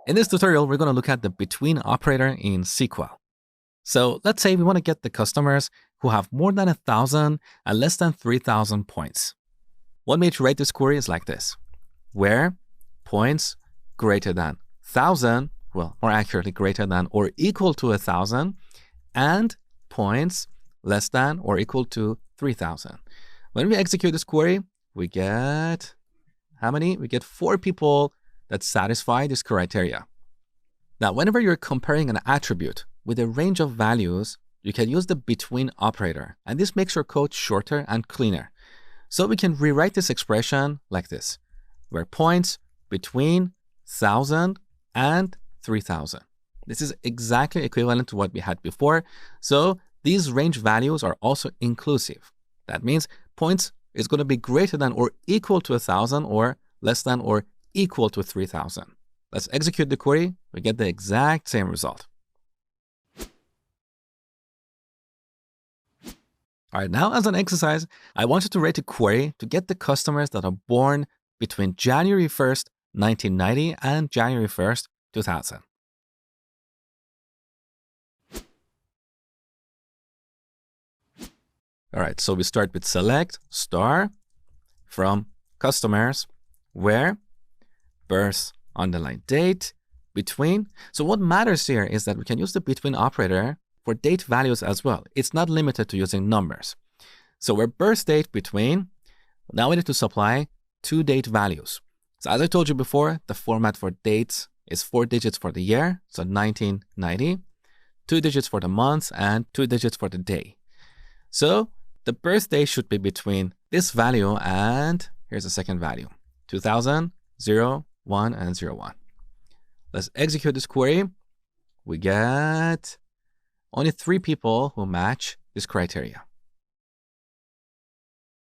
In this tutorial, we're going to look at the between operator in SQL. So let's say we want to get the customers who have more than 1,000 and less than 3,000 points. One way to write this query is like this, where points greater than 1,000, well, more accurately, greater than or equal to 1,000, and points less than or equal to 3,000. When we execute this query, we get how many? We get 4 people that satisfy this criteria. Now, whenever you're comparing an attribute with a range of values, you can use the between operator, and this makes your code shorter and cleaner. So we can rewrite this expression like this, where points between 1,000 and 3,000. This is exactly equivalent to what we had before. So these range values are also inclusive. That means points is going to be greater than or equal to 1,000 or less than or equal to 3,000. Let's execute the query. We get the exact same result. All right, now as an exercise, I want you to write a query to get the customers that are born between January 1st, 1990 and January 1st, 2000. All right, so we start with select star from customers where birth underline date between. So what matters here is that we can use the between operator for date values as well. It's not limited to using numbers. So where birth date between, now we need to supply 2 date values. So as I told you before, the format for dates is 4 digits for the year, so 1990, 2 digits for the month, and 2 digits for the day. So the birthday should be between this value and here's the second value, 2000, 0, 1, and 0, 1. Let's execute this query. We get only 3 people who match this criteria.